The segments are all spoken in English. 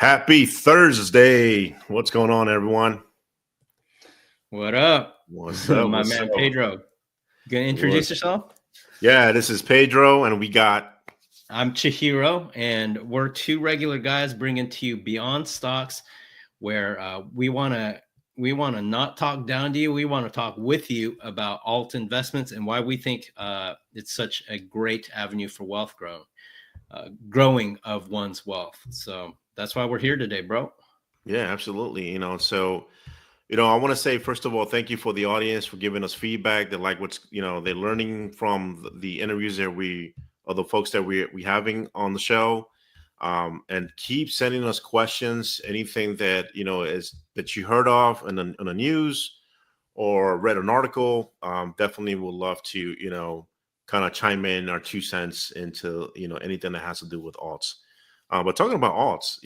Happy Thursday. What's going on, everyone? What up? What's up? My What's man up? Pedro. You gonna introduce yourself? Yeah, this is Pedro, and we got. I'm Chihiro, and we're two regular guys bringing to you Beyond Stocks, where we wanna not talk down to you. We want to talk with you about alt investments and why we think it's such a great avenue for wealth growing of one's wealth. So that's why we're here today, bro. Yeah, absolutely. I want to say, first of all, thank you for the audience for giving us feedback. They like they're learning from the interviews that or the folks that we having on the show. And keep sending us questions, anything that, is that you heard of in the news or read an article. Definitely would love to, kind of chime in our 2 cents into, anything that has to do with alts. But talking about alts,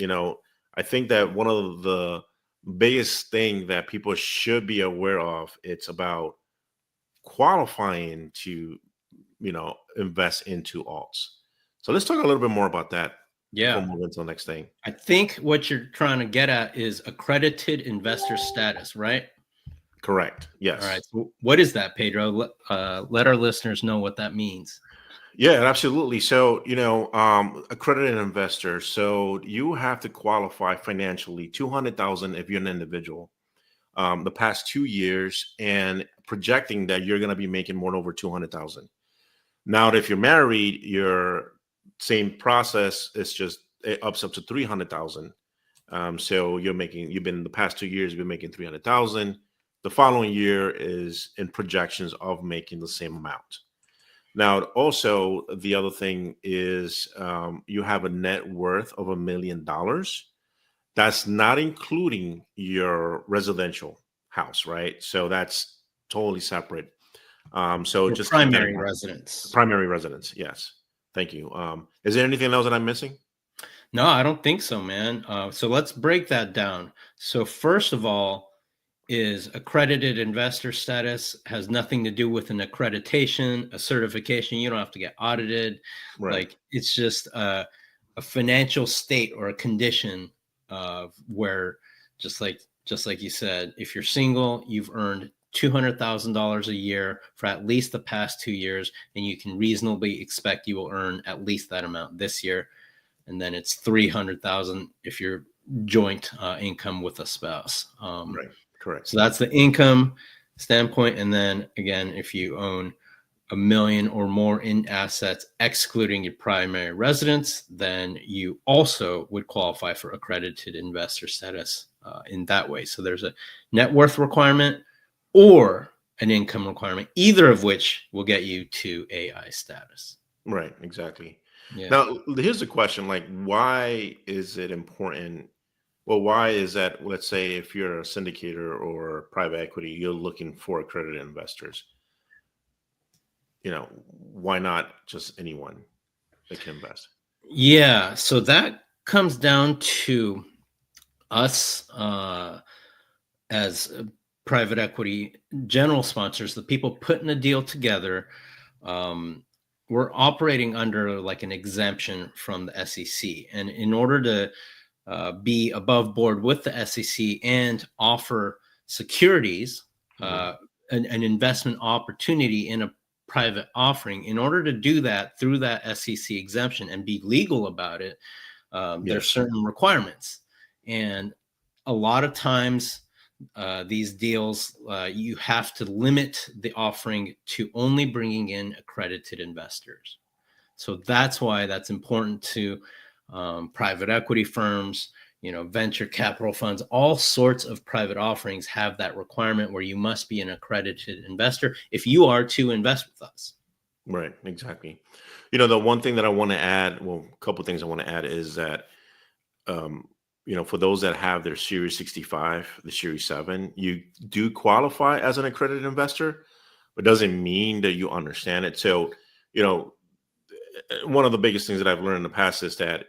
I think that one of the biggest thing that people should be aware of, it's about qualifying to, invest into alts. So let's talk a little bit more about that before Yeah. moving to the next thing. I think what you're trying to get at is accredited investor status, right? Correct. Yes. All right. So what is that, Pedro? Let our listeners know what that means. Yeah, absolutely. So, accredited investor. So you have to qualify financially 200,000 if you're an individual. The past 2 years and projecting that you're going to be making more than over 200,000. Now, if you're married, your same process is just it ups up to 300,000. So you've been in the past 2 years, you've been making 300,000. The following year is in projections of making the same amount. Now, also the other thing is you have a net worth of $1 million. That's not including your residential house, right? So that's totally separate. So Your just keep that in primary mind. residence. Primary residence, yes. Thank you. Is there anything else that I'm missing? No, I don't think so, man. So let's break that down. So first of all, is accredited investor status has nothing to do with an accreditation, a certification. You don't have to get audited. Right. Like it's just a financial state or a condition of where just like you said, if you're single, you've earned $200,000 a year for at least the past 2 years, and you can reasonably expect you will earn at least that amount this year. And then it's 300,000 if you're joint income with a spouse. Right. Correct. So that's the income standpoint. And then again, if you own $1 million or more in assets, excluding your primary residence, then you also would qualify for accredited investor status in that way. So there's a net worth requirement or an income requirement, either of which will get you to AI status. Right. Exactly. Yeah. Now, here's the question: like, why is it important? Well, why is that? Let's say if you're a syndicator or private equity, you're looking for accredited investors. Why not just anyone that can invest? Yeah. So that comes down to us as private equity general sponsors, the people putting a deal together. We're operating under like an exemption from the SEC. And in order to be above board with the SEC and offer securities, an investment opportunity in a private offering, in order to do that through that SEC exemption and be legal about it, there's certain requirements. And a lot of times these deals, you have to limit the offering to only bringing in accredited investors. So that's why that's important to private equity firms, venture capital funds. All sorts of private offerings have that requirement where you must be an accredited investor if you are to invest with us. Right, exactly. The one thing that I want to add, well, a couple of things I want to add is that, for those that have their Series 65, the Series 7, you do qualify as an accredited investor, but doesn't mean that you understand it. So, one of the biggest things that I've learned in the past is that,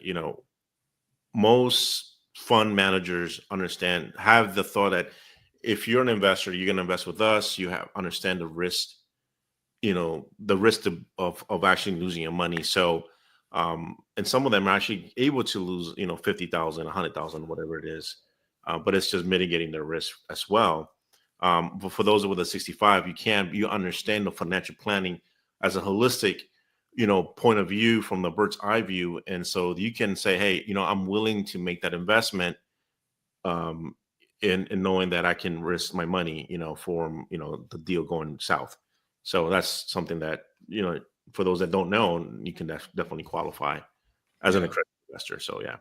most fund managers have the thought that if you're an investor, you're going to invest with us, understand the risk, the risk of actually losing your money. So And some of them are actually able to lose, 50,000, 100,000, whatever it is. But it's just mitigating their risk as well. But for those with a 65, you understand the financial planning as a holistic, point of view from the bird's eye view. And so you can say, hey, I'm willing to make that investment, um, in knowing that I can risk my money, for, the deal going south. So that's something that, for those that don't know, you can definitely qualify as an Yeah. accredited investor. So yeah.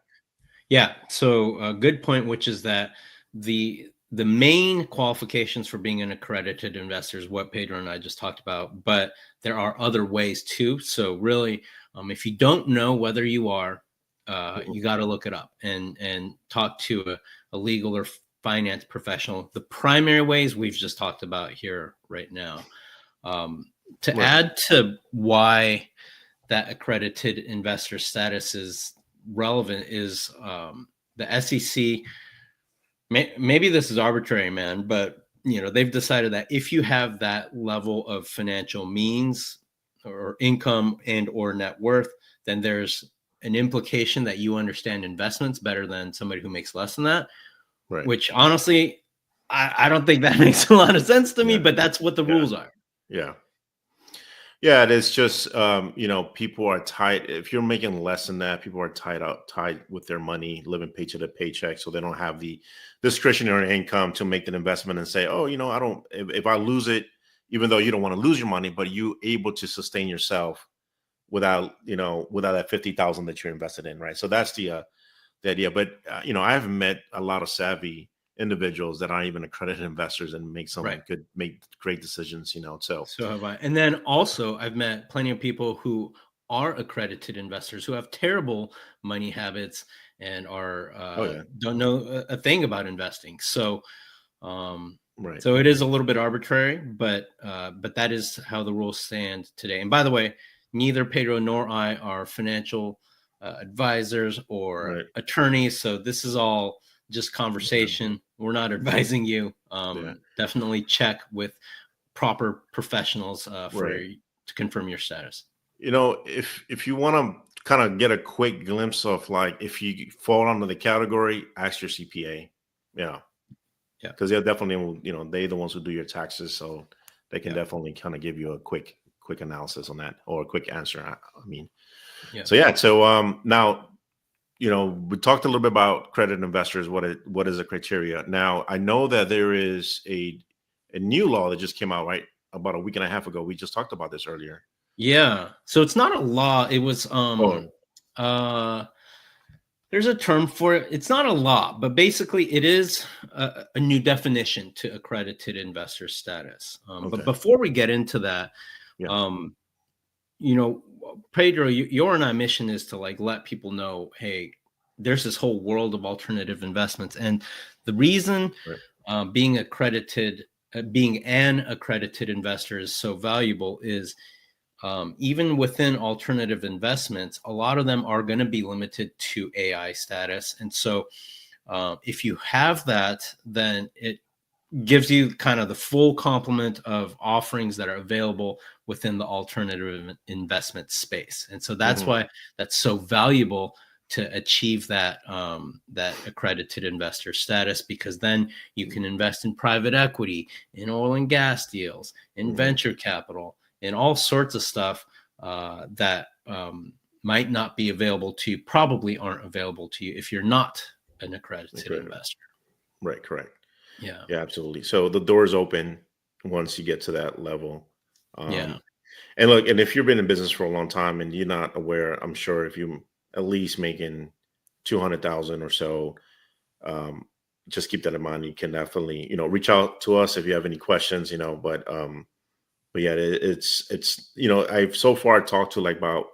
Yeah. So a good point, which is that the main qualifications for being an accredited investor is what Pedro and I just talked about, but there are other ways too. So really, if you don't know whether you are, Mhm. you got to look it up and talk to a legal or finance professional. The primary ways we've just talked about here right now. To Right. add to why that accredited investor status is relevant is the SEC. Maybe this is arbitrary, man, but they've decided that if you have that level of financial means or income and or net worth, then there's an implication that you understand investments better than somebody who makes less than that. Right. Which honestly, I don't think that makes a lot of sense to me, Yeah. but that's what the Yeah. rules are. Yeah. Yeah, it is just, people are tight. If you're making less than that, people are tied with their money, living paycheck to paycheck, so they don't have the discretionary income to make an investment and say, oh, I don't. If I lose it, even though you don't want to lose your money, but you able to sustain yourself without that 50,000 that you're invested in, right? So that's the idea. But I have met a lot of savvy individuals that aren't even accredited investors and Right. make great decisions. So So have I. And then also, I've met plenty of people who are accredited investors who have terrible money habits and are oh yeah, don't know a thing about investing. Um, right, so it is a little bit arbitrary, but that is how the rules stand today. And by the way, neither Pedro nor I are financial advisors or right. attorneys, so this is all just Yeah, conversation. We're not advising you. yeah, Definitely check with proper professionals right. to confirm your status. If you want to kind of get a quick glimpse of like if you fall under the category, ask your CPA. Yeah, Yeah, because they're definitely they the ones who do your taxes, so they can yeah, definitely kind of give you a quick analysis on that or a quick answer. I mean, yeah, so yeah. So now we talked a little bit about credit investors. What is the criteria? Now I know that there is a new law that just came out right about a week and a half ago. We just talked about this earlier. yeah. So it's not a law. It was Oh, uh there's a term for it. It's not a law, but basically it is a new definition to accredited investor status. But okay. before we get into that, Yeah. um, you know, Pedro, your and I mission is to like let people know, hey, there's this whole world of alternative investments, and the reason Right. being an accredited investor is so valuable is even within alternative investments, a lot of them are going to be limited to AI status, and so if you have that, then it gives you kind of the full complement of offerings that are available within the alternative investment space. And so that's Mhm. why that's so valuable to achieve that accredited investor status, because then you can invest in private equity, in oil and gas deals, in Mhm. venture capital, in all sorts of stuff that might not be available to you, probably aren't available to you if you're not an accredited Okay. investor. Right. Correct. Yeah. Yeah. Absolutely. So the door's open once you get to that level. Yeah. Um, and look, and if you've been in business for a long time and you're not aware, I'm sure if you at least making 200,000 or so, um, just keep that in mind. You can definitely, reach out to us if you have any questions. But yeah, it's I've so far talked to like about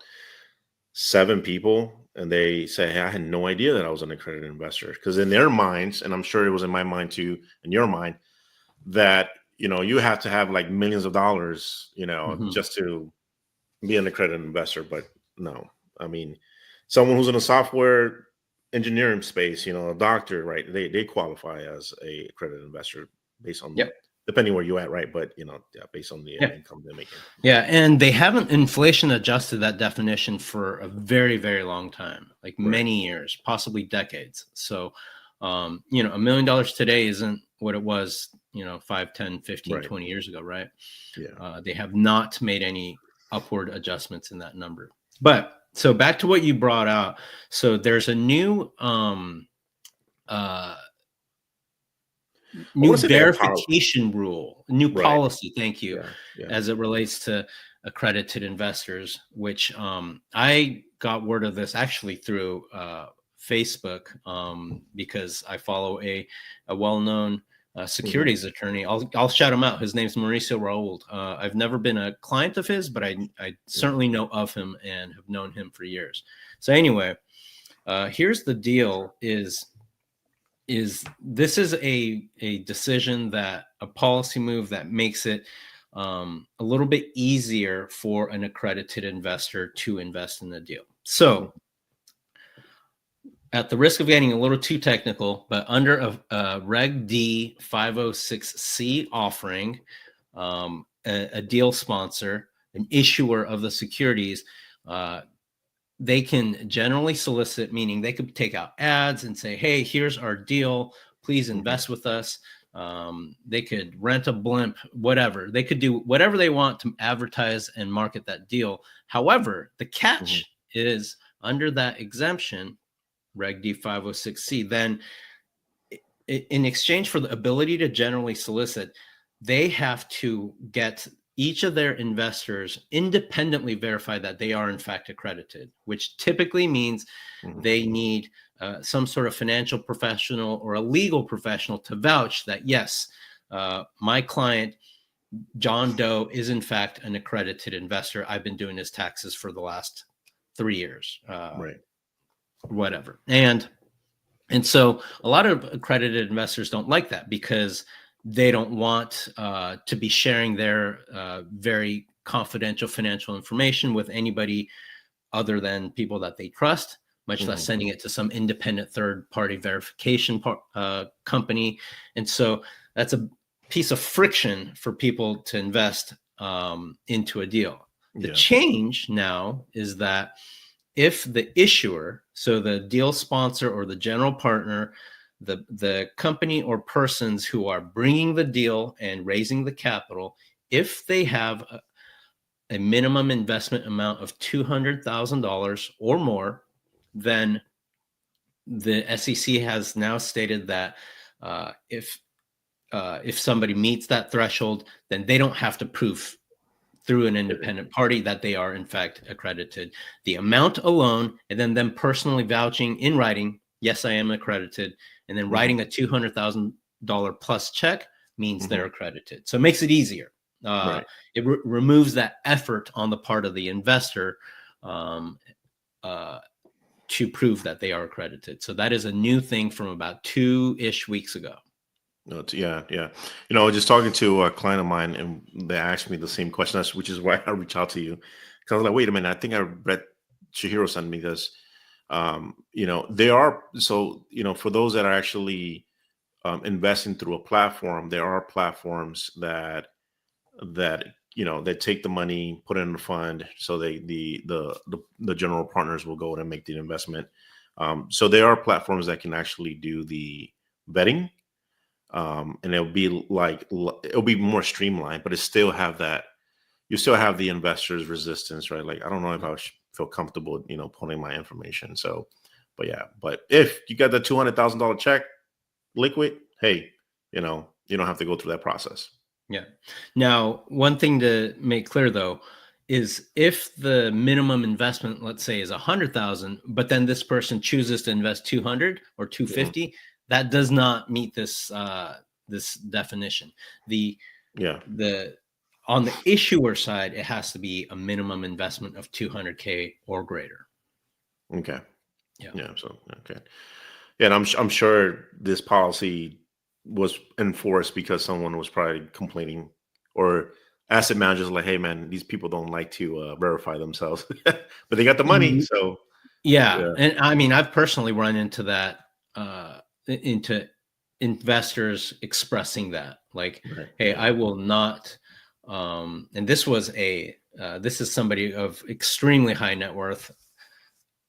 7 people, and they say, "Hey, I had no idea that I was an accredited investor." Because in their minds, and I'm sure it was in my mind too, in your mind, that you have to have like millions of dollars, Mhm. just to be an accredited investor. But no, I mean, someone who's in the software engineering space, a doctor, right? They qualify as a accredited investor based on Yep. depending where you're at, right? But yeah, based on the Yeah. income they're making. Yeah, and they haven't inflation adjusted that definition for a very, very long time, like many years, possibly decades. So, $1 million today isn't what it was, 5, 10, 15, 20 years ago, right? Yeah. They have not made any upward adjustments in that number. But so back to what you brought out. So there's a new verification rule, new policy. Thank you. Yeah. As it relates to accredited investors, which I got word of this actually through Facebook because I follow a well-known securities attorney. I'll shout him out. His name's Mauricio Raoul. I've never been a client of his, but I certainly know of him and have known him for years. So anyway, here's the deal: is this is a decision, that a policy move that makes it a little bit easier for an accredited investor to invest in the deal. So at the risk of getting a little too technical, but under a Reg D 506C offering, a deal sponsor, an issuer of the securities, they can generally solicit, meaning they could take out ads and say, hey, here's our deal, please invest with us. They could rent a blimp, whatever. They could do whatever they want to advertise and market that deal. However, the catch is, under that exemption, Reg D 506C, then in exchange for the ability to generally solicit, they have to get each of their investors independently verify that they are in fact accredited, which typically means they need some sort of financial professional or a legal professional to vouch that, yes, my client, John Doe, is in fact an accredited investor. I've been doing his taxes for the last 3 years, whatever. And so a lot of accredited investors don't like that, because they don't want to be sharing their very confidential financial information with anybody other than people that they trust, much less sending it to some independent third-party verification company. And so that's a piece of friction for people to invest into a deal. The change now is that if the issuer, so the deal sponsor or the general partner, the company or persons who are bringing the deal and raising the capital, if they have a minimum investment amount of $200,000 or more, then the SEC has now stated that if somebody meets that threshold, then they don't have to prove through an independent party that they are in fact accredited. The amount alone, and then them personally vouching in writing, yes, I am accredited, and then writing a $200,000 plus check means they're accredited. So it makes it easier. It removes that effort on the part of the investor to prove that they are accredited. So that is a new thing from about 2-ish weeks ago. No, yeah. I was just talking to a client of mine, and they asked me the same question, which is why I reached out to you. Because I was like, wait a minute, I think I read Chihiro sent me this. They are, so, for those that are actually investing through a platform, there are platforms that take the money, put it in the fund, so the general partners will go and make the investment. So there are platforms that can actually do the vetting. And it'll be more streamlined, but it still have that. You still have the investors' resistance, right? Like, I don't know if I would feel comfortable, putting my information. So, but if you got the $200,000 check liquid, hey, you don't have to go through that process. Yeah. Now, one thing to make clear though is, if the minimum investment, let's say, is 100,000, but then this person chooses to invest 200 or 250. That does not meet this this definition. On the issuer side, it has to be a minimum investment of 200K or greater. Okay. Yeah. So okay. Yeah, and I'm sure this policy was enforced because someone was probably complaining, or asset managers like, hey man, these people don't like to verify themselves, but they got the money. So yeah. And I mean, I've personally run into that. Into investors expressing that, like, Right. hey, Yeah. I will not, and this was this is somebody of extremely high net worth.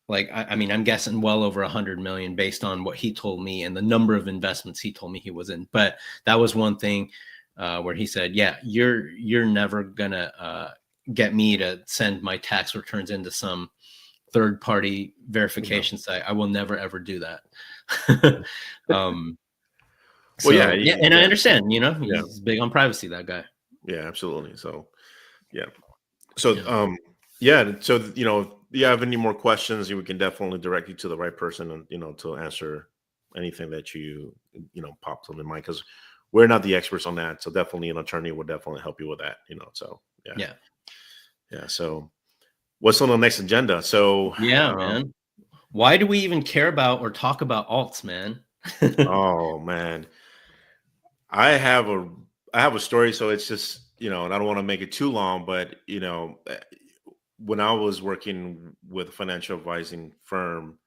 Like, I mean, I'm guessing well over 100 million based on what he told me and the number of investments he told me he was in. But that was one thing where he said, yeah, you're never gonna get me to send my tax returns into some third party Yeah. verification site. I will never ever do that. um, Well, yeah, so yeah, and I yeah, understand, yeah, he's big on privacy, that guy. yeah, absolutely. So, yeah. So, Yeah. yeah. So, if you have any more questions, we can definitely direct you to the right person, and to answer anything that popped on the mind, because we're not the experts on that. So, definitely an attorney will definitely help you with that. So, yeah, Yeah. yeah. So, what's on the next agenda? So, Yeah, man. Why do we even care about or talk about alts, man? oh man, I have a I have a story. So it's just and I don't want to make it too long, but when I was working with a financial advising firm,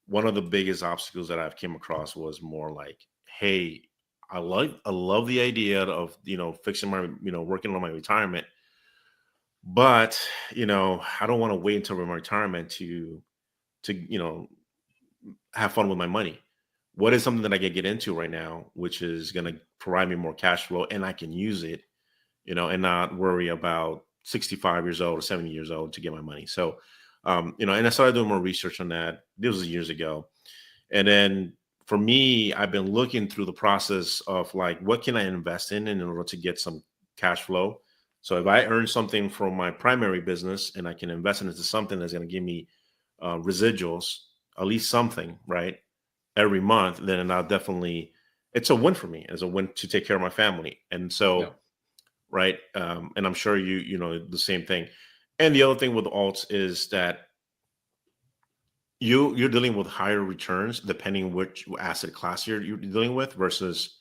one of the biggest obstacles that I've came across was more like, hey, I love the idea of fixing my working on my retirement, but I don't want to wait until my retirement to have fun with my money. What is something that I can get into right now, which is going to provide me more cash flow, and I can use it, and not worry about 65 years old or 70 years old to get my money. So, and I started doing more research on that. This was years ago. And then for me, I've been looking through the process of like, what can I invest in order to get some cash flow? So if I earn something from my primary business and I can invest it into something that's going to give me residuals, at least something, right, every month, then I'll definitely, it's a win for me. It's a win to take care of my family. And Yeah. so, right, and I'm sure you know the same thing. And the other thing with alts is that you're dealing with higher returns depending which asset class you're dealing with versus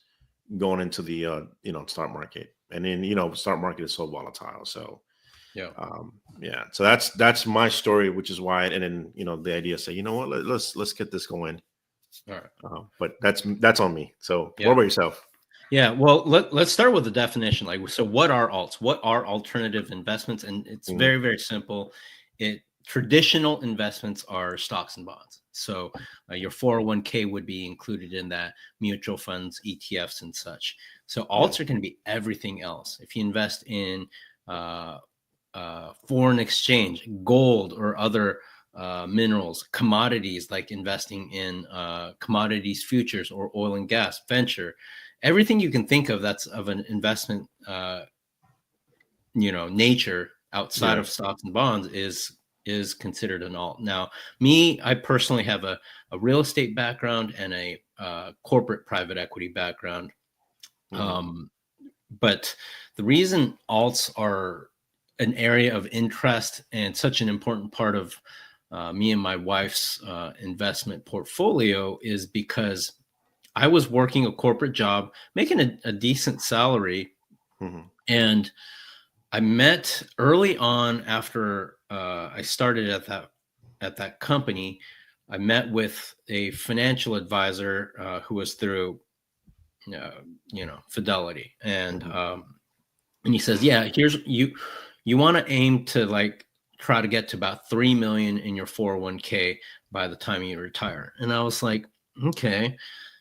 going into the stock market. And then stock market is so volatile. So Yeah. yeah, so that's my story, which is why. And then the idea say, what, let's get this going. All right. But that's on me. So what Yeah. about yourself? Yeah. Well, let's start with the definition. Like, so what are alts? What are alternative investments? And it's Mhm. very, very simple. Traditional investments are stocks and bonds. So your 401k would be included in that, mutual funds, ETFs, and such. So Yeah, alts are going to be everything else. If you invest in foreign exchange, gold, or other minerals, commodities, like investing in commodities futures or oil and gas, venture, everything you can think of that's of an investment, nature outside yeah. of stocks and bonds is considered an alt. Now, me, I personally have a real estate background and a corporate private equity background. Hmm. Um, but the reason alts are an area of interest and such an important part of me and my wife's investment portfolio is because I was working a corporate job, making a decent salary, Hmm. and I met early on after I started at that company. I met with a financial advisor who was through, Fidelity, Hmm. and he says, "Yeah, here's you want to aim to like try to get to about 3 million in your 401k by the time you retire." And I was like, "Okay."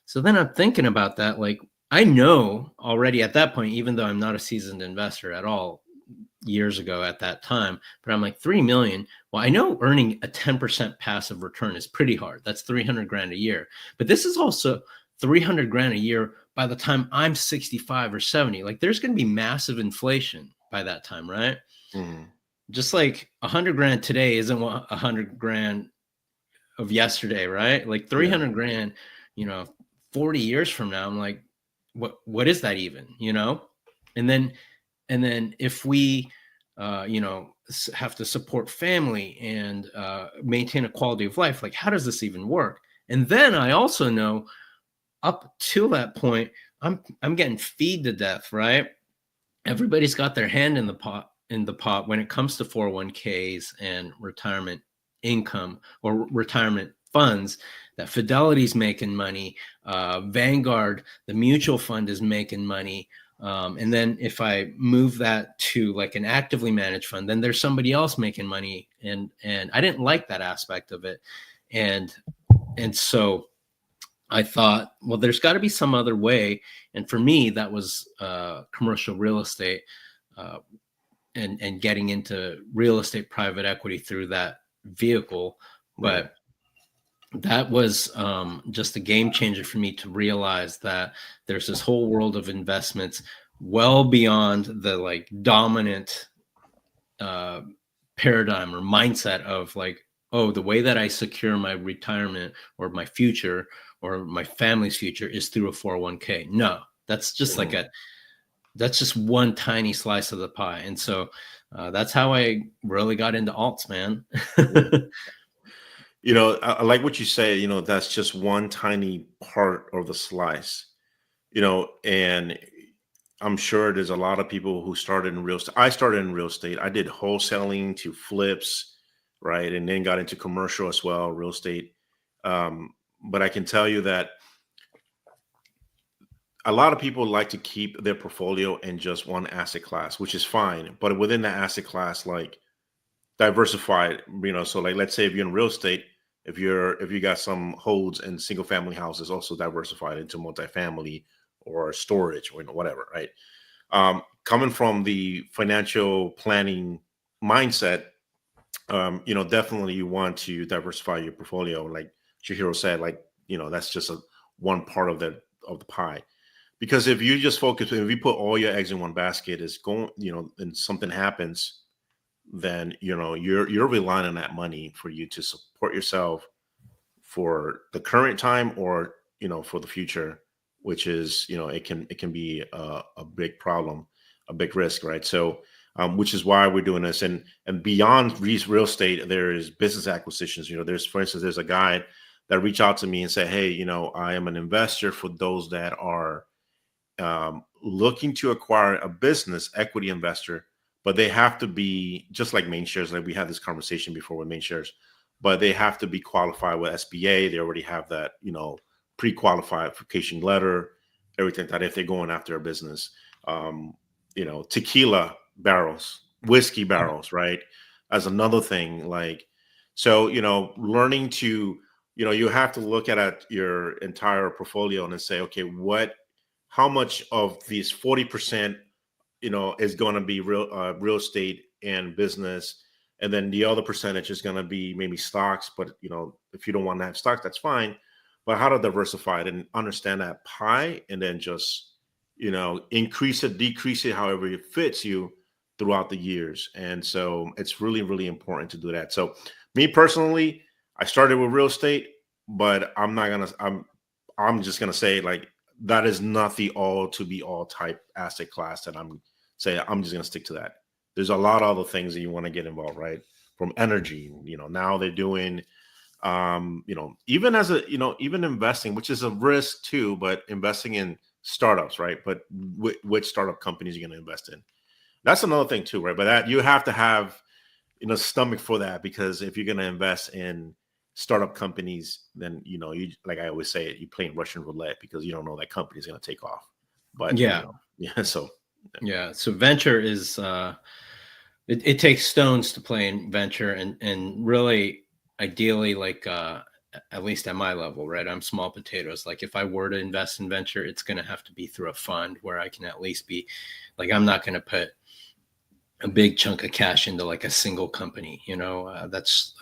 So then I'm thinking about that. Like, I know already at that point, even though I'm not a seasoned investor at all years ago at that time, but I'm like, 3 million. Well, I know earning a 10% passive return is pretty hard. That's 300 grand a year. But this is also 300 grand a year by the time I'm 65 or 70. Like, there's going to be massive inflation by that time, right? Hmm. Just like 100 grand today isn't what 100 grand of yesterday, right? Like Yeah. 300 grand, you know, 40 years from now, I'm like, what is that even, And then if we have to support family and maintain a quality of life, like, how does this even work? And then I also know up to that point, I'm getting feed to death, right? Everybody's got their hand in the pot when it comes to 401ks and retirement income or retirement funds that Fidelity's making money, Vanguard, the mutual fund, is making money. And then if I move that to like an actively managed fund, then there's somebody else making money. And I didn't like that aspect of it. And so I thought, well, there's got to be some other way. And for me, that was commercial real estate, and getting into real estate private equity through that vehicle. But that was just a game changer for me to realize that there's this whole world of investments well beyond the like dominant paradigm or mindset of like, oh, the way that I secure my retirement or my future or my family's future is through a 401k. No, that's just like that's just one tiny slice of the pie. And so that's how I really got into alts, man. I like what you say, that's just one tiny part of the slice, and I'm sure there's a lot of people who started in real estate. I started in real estate. I did wholesaling to flips, right? And then got into commercial as well, real estate. But I can tell you that a lot of people like to keep their portfolio in just one asset class, which is fine. But within that asset class, like diversified, so like let's say if you're in real estate, if you got some holds in single family houses, also diversified into multifamily or storage or whatever, right? Coming from the financial planning mindset, definitely you want to diversify your portfolio. Like Chihiro said, like, that's just one part of the pie. Because if you just focus, if you put all your eggs in one basket, is going, and something happens, then you're relying on that money for you to support yourself for the current time or for the future, which is it can be a big problem, a big risk, right? So which is why we're doing this. And beyond real estate, there is business acquisitions. There's, for instance, there's a guy that reached out to me and said, hey, I am an investor for those that are looking to acquire a business, equity investor, but they have to be just like main shares. Like we had this conversation before with main shares, but they have to be qualified with SBA. They already have that, pre-qualification letter, everything, that if they're going after a business, tequila barrels, whiskey barrels, right? As another thing, like, so, learning to, you have to look at your entire portfolio and say, okay, how much of these 40%, is going to be real estate and business, and then the other percentage is going to be maybe stocks. But if you don't want to have stocks, that's fine. But how to diversify it and understand that pie, and then just increase it, decrease it, however it fits you throughout the years. And so it's really, really important to do that. So me personally, I started with real estate, but I'm just gonna say, like, that is not the all to be all type asset class that I'm just gonna stick to that. There's a lot of other things that you want to get involved, right? From energy, now they're doing even as even investing, which is a risk too, but investing in startups, right? But which startup companies you're going to invest in? That's another thing too, right? But that you have to have stomach for that, because if you're going to invest in startup companies, then you, like I always say, you playing Russian roulette, because you don't know that company is going to take off. But yeah, so yeah. So venture is it takes stones to play in venture, and really ideally, like at least at my level, right? I'm small potatoes. Like if I were to invest in venture, it's going to have to be through a fund where I can at least be like, I'm not going to put a big chunk of cash into like a single company, that's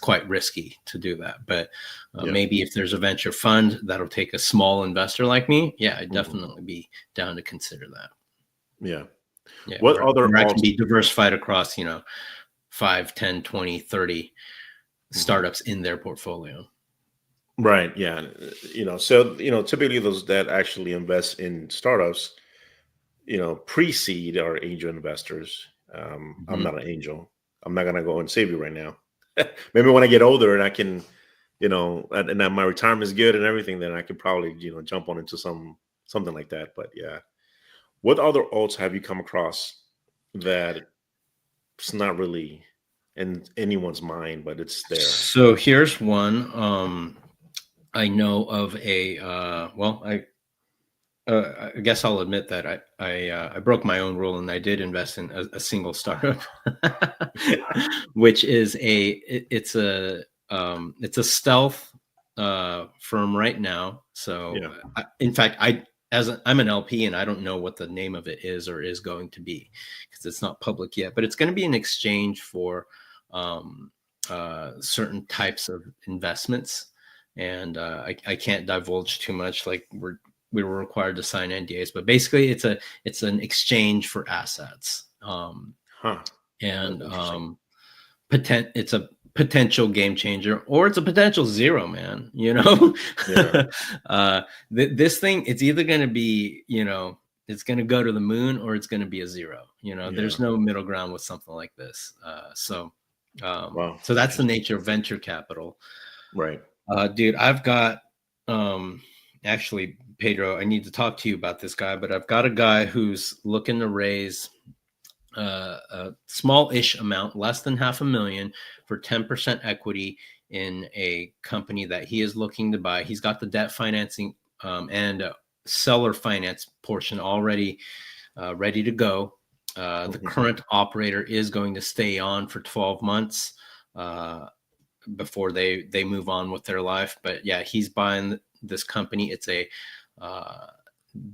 quite risky to do that. But maybe if there's a venture fund that'll take a small investor like me, yeah, I'd definitely be down to consider that. Yeah. What other where I can be diversified across, 5, 10, 20, 30 startups in their portfolio. Right. Yeah. So, typically those that actually invest in startups, pre-seed are angel investors. I'm not an angel. I'm not going to go and save you right now. Maybe when I get older and I can, and then my retirement is good and everything, then I could probably, jump on into something like that. But yeah. What other alts have you come across that it's not really in anyone's mind, but it's there. So here's one. I know of a I guess I'll admit that I broke my own rule and I did invest in a single startup, which is it's a stealth firm right now. So Yeah. in fact, I'm an LP and I don't know what the name of it is or is going to be because it's not public yet. But it's going to be an exchange for um, certain types of investments, and I can't divulge too much. Like we were required to sign NDAs, but basically it's an exchange for assets. Huh. And That's interesting. it's a potential game changer, or it's a potential zero, man. You know, Yeah. this thing, it's either going to be, it's going to go to the moon or it's going to be a zero. Yeah. There's no middle ground with something like this. Wow. So that's the Interesting. nature of venture capital. Right. Dude, I've got actually, Pedro, I need to talk to you about this guy, but I've got a guy who's looking to raise a small-ish amount, less than $500,000, for 10% equity in a company that he is looking to buy. He's got the debt financing and seller finance portion already ready to go. The Mhm. current operator is going to stay on for 12 months before they move on with their life. But yeah, he's buying this company. It's a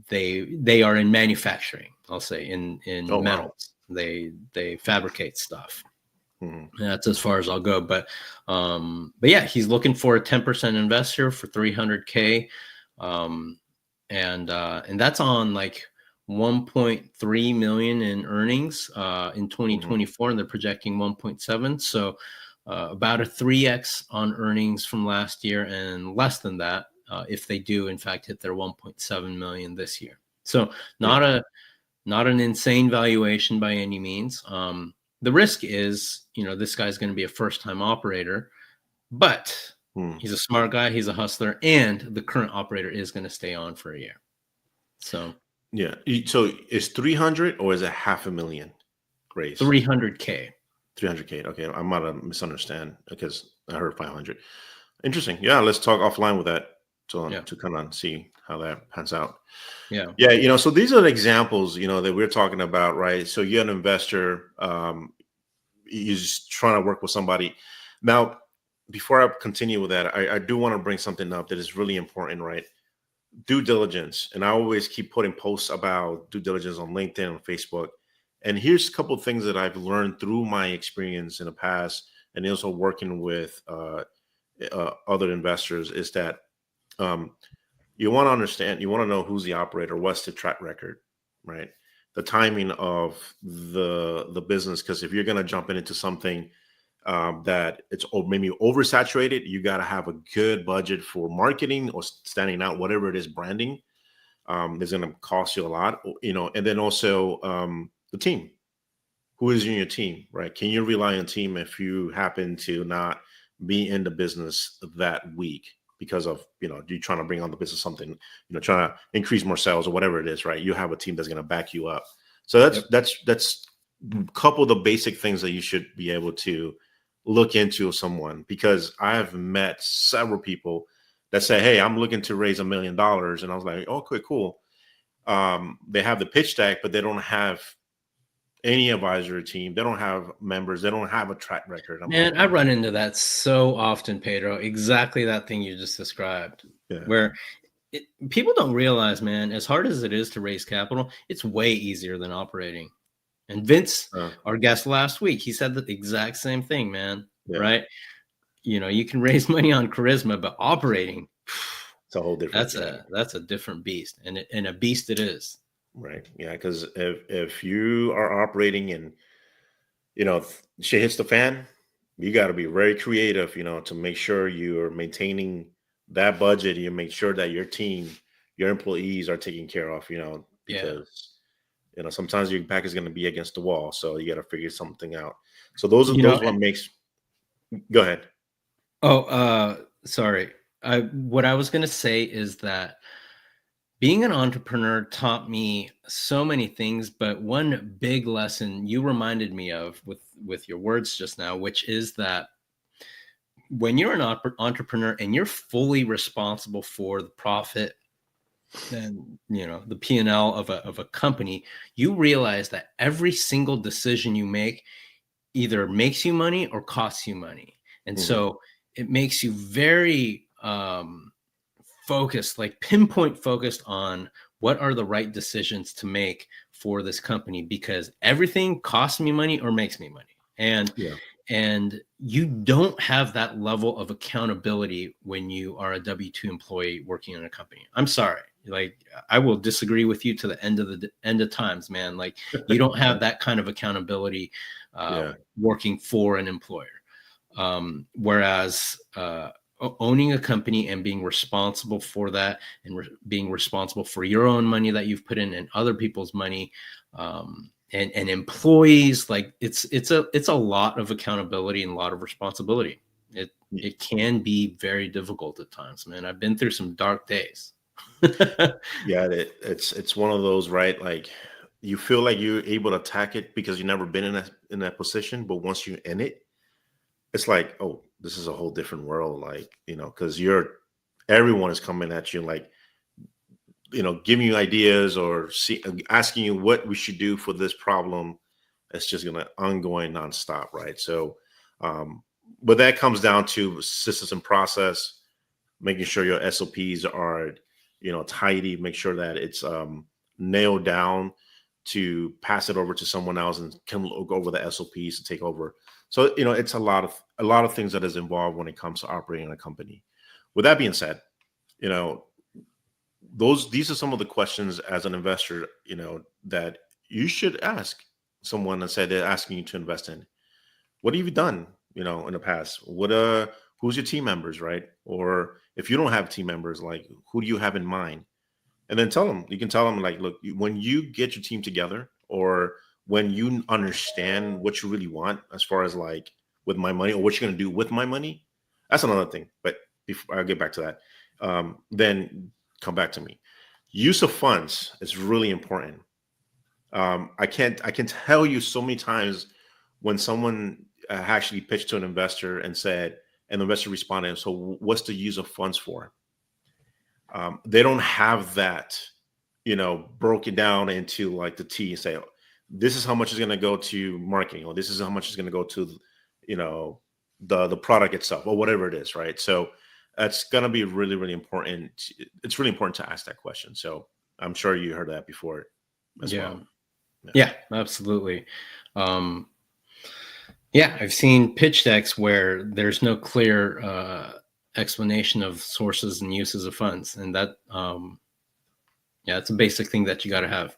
they are in manufacturing. I'll say Oh in wow. metals. They fabricate stuff. Mhm. That's as far as I'll go. But yeah, he's looking for a 10% investor for 300K, and that's on like 1.3 million in earnings in Mhm. 2024, and they're projecting 1.7. So about a 3x on earnings from last year, and less than that if they do in fact hit their 1.7 million this year. So Yeah. not an insane valuation by any means. The risk is, this guy's going to be a first time operator, but Hmm. he's a smart guy, he's a hustler, and the current operator is going to stay on for a year. So Yeah. So is 300 or is it 500,000 raise? 300K. 300K. Okay. I might have misunderstand because I heard 500. Interesting. Yeah. Let's talk offline with that Yeah. to kind of see how that pans out. Yeah. Yeah. So these are the examples, that we're talking about, right? So you're an investor, you're just trying to work with somebody. Now, before I continue with that, I do want to bring something up that is really important, right? Due diligence. And I always keep putting posts about due diligence on LinkedIn and Facebook. And here's a couple of things that I've learned through my experience in the past, and also working with other investors, is that um, you want to understand, you want to know who's the operator, what's the track record, right? The timing of the business, because if you're going to jump into something that it's maybe oversaturated, you got to have a good budget for marketing or standing out, whatever it is, branding. Is going to cost you a lot, and then also the team. Who is in your team, right? Can you rely on team if you happen to not be in the business that week because of, you trying to bring on the business something, trying to increase more sales or whatever it is, right? You have a team that's going to back you up. So Yep. that's a couple of the basic things that you should be able to look into someone, because I have met several people that say, "Hey, I'm looking to raise $1 million," and I was like, "Okay, cool." They have the pitch deck, but they don't have any advisory team. They don't have members. They don't have a track record. I'm like, Man, I run into that so often, Pedro. Exactly that thing you just described, yeah, where people don't realize, man, as hard as it is to raise capital, it's way easier than operating. And Vince, uh, our guest last week, he said the exact same thing, man. yeah. Right? You can raise money on charisma, but operating, It's a whole different thing, that's a different beast, and a beast it is. right? Yeah, because if you are operating and shit hits the fan, you got to be very creative, to make sure you're maintaining that budget. You make sure that your team, your employees are taken care of, Yeah. because sometimes your back is going to be against the wall, so you got to figure something out. So those are You know, those what makes. Go ahead. oh, sorry. What I was gonna say is that Being an entrepreneur taught me so many things, but one big lesson you reminded me of with your words just now, which is that when you're an entrepreneur and you're fully responsible for the profit and the P&L of a company, you realize that every single decision you make either makes you money or costs you money. And Mhm. so it makes you very focused, like pinpoint focused on what are the right decisions to make for this company, because everything costs me money or makes me money. Yeah. And you don't have that level of accountability when you are a W-2 employee working in a company. I'm sorry. Like, I will disagree with you to the end of times, man. Like, you don't have that kind of accountability Yeah. working for an employer. Whereas owning a company and being responsible for that, and being responsible for your own money that you've put in and other people's money, and employees, like it's a lot of accountability and a lot of responsibility. It can be very difficult at times, man. I've been through some dark days. Yeah, it's one of those, right? Like, you feel like you're able to attack it because you've never been in that position, but once you're in it, it's like, oh, this is a whole different world. Like, because everyone is coming at you, like, giving you ideas or asking you what we should do for this problem. It's just gonna ongoing nonstop, right? So, but that comes down to systems and process, making sure your SOPs are, tidy, make sure that it's nailed down to pass it over to someone else and can look over the SOPs to take over. So, it's a lot of things that is involved when it comes to operating a company. With that being said, you know, these are some of the questions as an investor, that you should ask someone that said they're asking you to invest in. What have you done, in the past? Who's your team members, right? Or if you don't have team members, like, who do you have in mind? And then you can tell them, like, look, when you get your team together, or when you understand what you really want, as far as, like, with my money, or what you're going to do with my money, that's another thing. But before I'll get back to that, then come back to me. Use of funds is really important. I can tell you so many times when someone actually pitched to an investor and said, and the investor responded, so what's the use of funds for? They don't have that, broken down into, like, the T, and say, oh, this is how much is going to go to marketing, or this is how much is going to go to, you know, the product itself, or whatever it is, right? So that's going to be really, really important. It's really important to ask that question. So I'm sure you heard that before as Yeah. well. Yeah, absolutely. Um, yeah, I've seen pitch decks where there's no clear explanation of sources and uses of funds, and that, yeah, it's a basic thing that you got to have.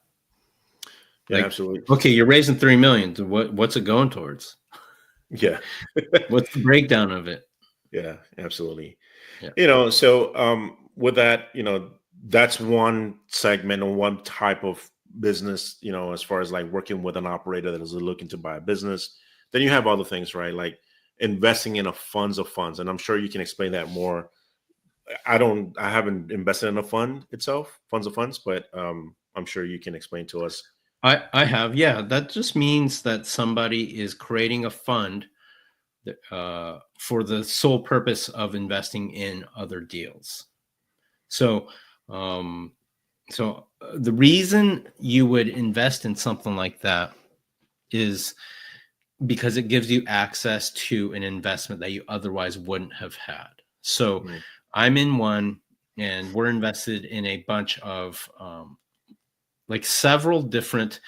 Yeah, Like, absolutely. okay, you're raising $3 million. What's it going towards? Yeah. What's the breakdown of it? Yeah, absolutely. Yeah. So with that, that's one segment or one type of business, as far as, like, working with an operator that is looking to buy a business. Then you have other things, right? Like investing in a funds of funds. And I'm sure you can explain that more. I haven't invested in a fund itself, funds of funds, but I'm sure you can explain to us. I have. Yeah, that just means that somebody is creating a fund for the sole purpose of investing in other deals. So, the reason you would invest in something like that is because it gives you access to an investment that you otherwise wouldn't have had. So, Mhm. I'm in one, and we're invested in a bunch of like several different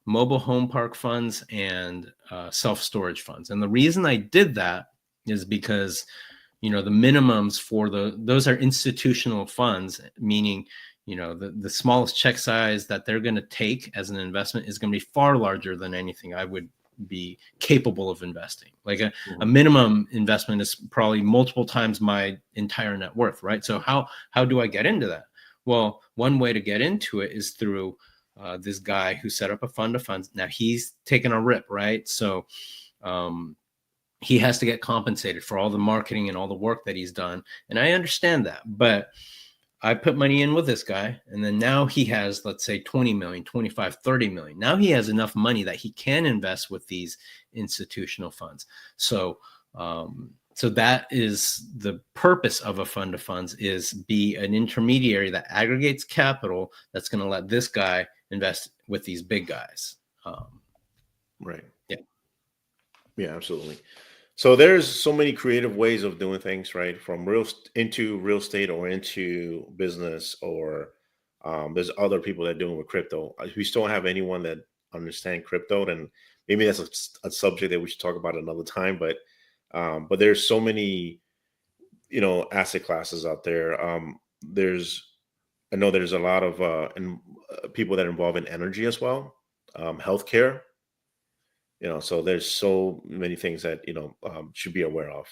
mobile home park funds and self-storage funds. And the reason I did that is because, the minimums for those are institutional funds, meaning, the smallest check size that they're going to take as an investment is going to be far larger than anything I would be capable of investing. Like a Mhm. minimum investment is probably multiple times my entire net worth, right? So how do I get into that? Well, one way to get into it is through this guy who set up a fund of funds. Now he's taken a rip, right? So he has to get compensated for all the marketing and all the work that he's done. And I understand that. But I put money in with this guy, and then now he has, let's say, 20 million, 25, 30 million. Now he has enough money that he can invest with these institutional funds. So, so that is the purpose of a fund of funds, is be an intermediary that aggregates capital that's going to let this guy invest with these big guys. Right. Yeah. Yeah, absolutely. So there's so many creative ways of doing things, right? From into real estate or into business, or there's other people that are doing with crypto. We still don't have anyone that understand crypto, and maybe that's a subject that we should talk about another time. But there's so many, asset classes out there. I know there's a lot of people that are involved in energy as well, healthcare. So there's so many things that should be aware of.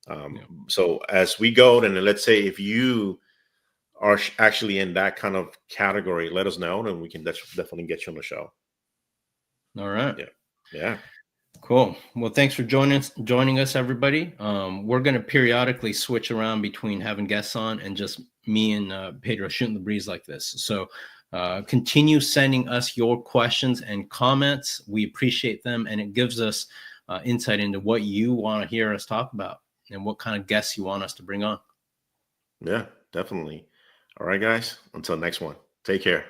Yeah. So as we go, then let's say if you are actually in that kind of category, let us know, and we can definitely get you on the show. All right. Yeah. Cool. Well, thanks for joining us, everybody. We're going to periodically switch around between having guests on and just me and Pedro shooting the breeze like this. So continue sending us your questions and comments. We appreciate them, and it gives us insight into what you want to hear us talk about and what kind of guests you want us to bring on. Yeah, definitely. All right, guys. Until next one. Take care.